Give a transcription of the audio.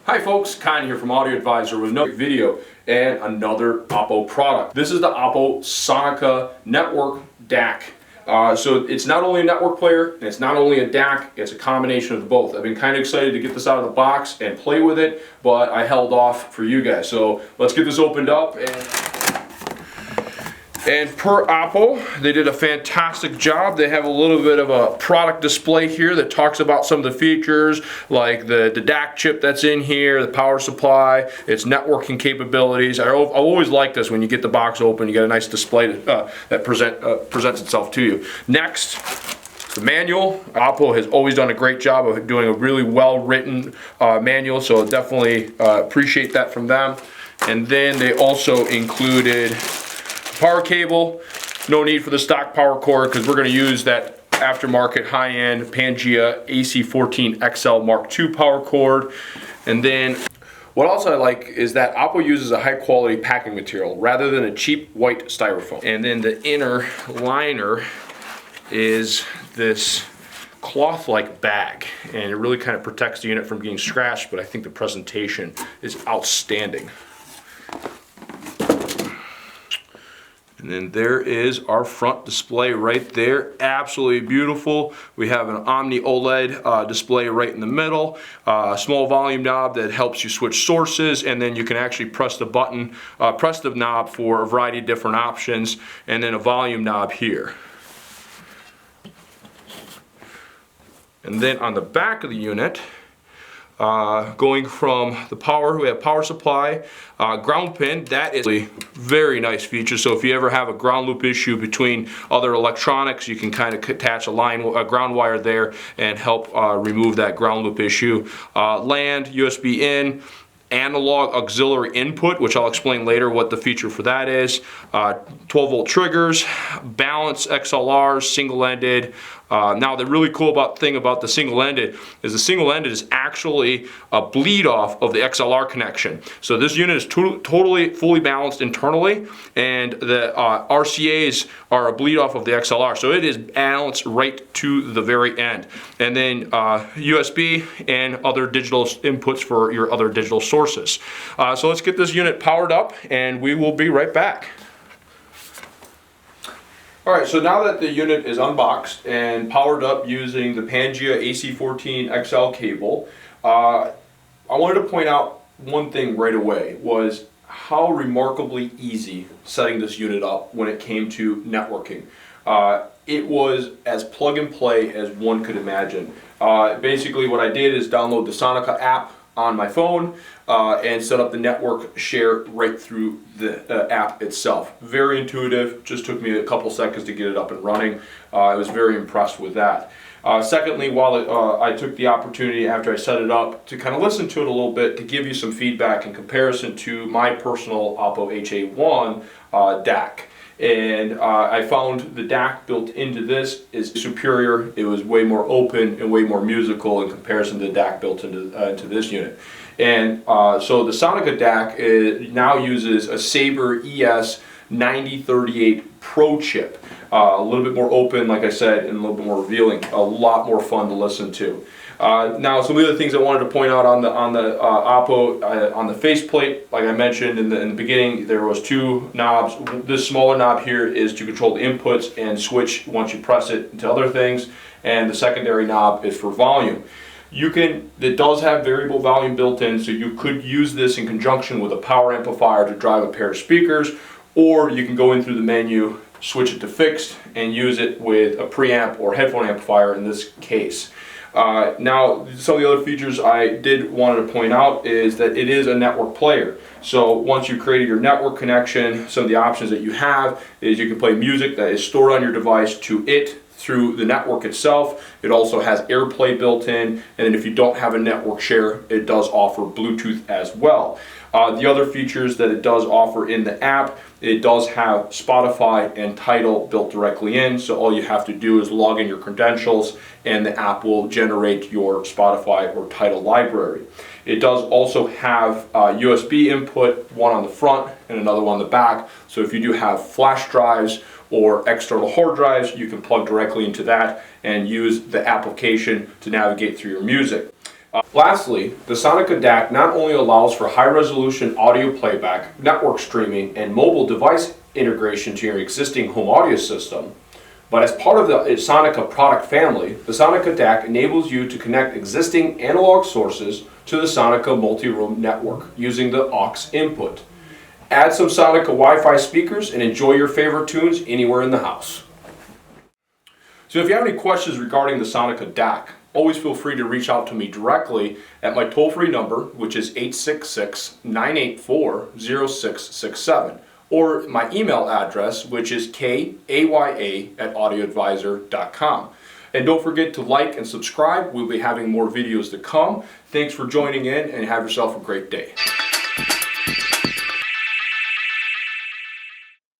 Hi folks, Con here from Audio Advisor with another video and another Oppo product. This is the Oppo Sonica Network DAC. So it's not only a network player, and it's not only a DAC, it's a combination of both. I've been kind of excited to get this out of the box and play with it, but I held off for you guys. So let's get this opened up. And per Oppo, they did a fantastic job. They have a little bit of a product display here that talks about some of the features, like the DAC chip that's in here, the power supply, its networking capabilities. I always like this when you get the box open, you get a nice display that presents itself to you. Next, the manual. Oppo has always done a great job of doing a really well-written manual, so definitely appreciate that from them. And then they also included power cable. No need for the stock power cord because we're going to use that aftermarket high-end Pangea AC14 XL Mark II power cord. And then what else I like is that Oppo uses a high-quality packing material rather than a cheap white styrofoam. And then the inner liner is this cloth-like bag, and it really kind of protects the unit from getting scratched, but I think the presentation is outstanding. And then there is our front display right there, absolutely beautiful. We have an Omni OLED display right in the middle, a small volume knob that helps you switch sources, and then you can actually press the button, press the knob for a variety of different options, and then a volume knob here. And then on the back of the unit, going from the power, we have power supply, ground pin. That is a very nice feature. So if you ever have a ground loop issue between other electronics, you can kind of attach a ground wire there and help remove that ground loop issue. LAN, USB in, analog auxiliary input, which I'll explain later what the feature for that is. 12-volt triggers, balance XLRs, single-ended. Now the really cool thing about the single-ended is the single-ended is actually a bleed off of the XLR connection. So this unit is totally fully balanced internally, and the RCAs are a bleed off of the XLR. So it is balanced right to the very end. And then USB and other digital inputs for your other digital sources. So let's get this unit powered up and we will be right back. Alright, so now that the unit is unboxed and powered up using the Pangea AC14 XL cable, I wanted to point out one thing right away, was how remarkably easy setting this unit up when it came to networking. It was as plug and play as one could imagine. Basically what I did is download the Sonica app on my phone and set up the network share right through the app itself. Very intuitive, just took me a couple seconds to get it up and running. I was very impressed with that. Secondly, while I took the opportunity after I set it up to kind of listen to it a little bit to give you some feedback in comparison to my personal Oppo HA1 DAC. And I found the DAC built into this is superior. It was way more open and way more musical in comparison to the DAC built into this unit. And so the Sonica DAC now uses a Sabre ES 9038 Pro chip. A little bit more open, like I said, and a little bit more revealing. A lot more fun to listen to. Now, some of the things I wanted to point out on the Oppo, on the faceplate, like I mentioned in the beginning, there was two knobs. This smaller knob here is to control the inputs and switch once you press it to other things, and the secondary knob is for volume. It does have variable volume built in, so you could use this in conjunction with a power amplifier to drive a pair of speakers, or you can go in through the menu, switch it to fixed, and use it with a preamp or headphone amplifier in this case. Now, some of the other features I wanted to point out is that it is a network player. So once you've created your network connection, some of the options that you have is you can play music that is stored on your device to it through the network itself. It also has AirPlay built in, and then if you don't have a network share, it does offer Bluetooth as well. The other features that it does offer in the app, it does have Spotify and Tidal built directly in, so all you have to do is log in your credentials and the app will generate your Spotify or Tidal library. It does also have USB input, one on the front and another one on the back, so if you do have flash drives or external hard drives, you can plug directly into that and use the application to navigate through your music. Lastly, the Sonica DAC not only allows for high-resolution audio playback, network streaming, and mobile device integration to your existing home audio system, but as part of the Sonica product family, the Sonica DAC enables you to connect existing analog sources to the Sonica multi-room network using the aux input. Add some Sonica Wi-Fi speakers and enjoy your favorite tunes anywhere in the house. So if you have any questions regarding the Sonica DAC, always feel free to reach out to me directly at my toll-free number, which is 866-984-0667, or my email address, which is kaya@audioadvisor.com. And don't forget to like and subscribe. We'll be having more videos to come. Thanks for joining in, and have yourself a great day.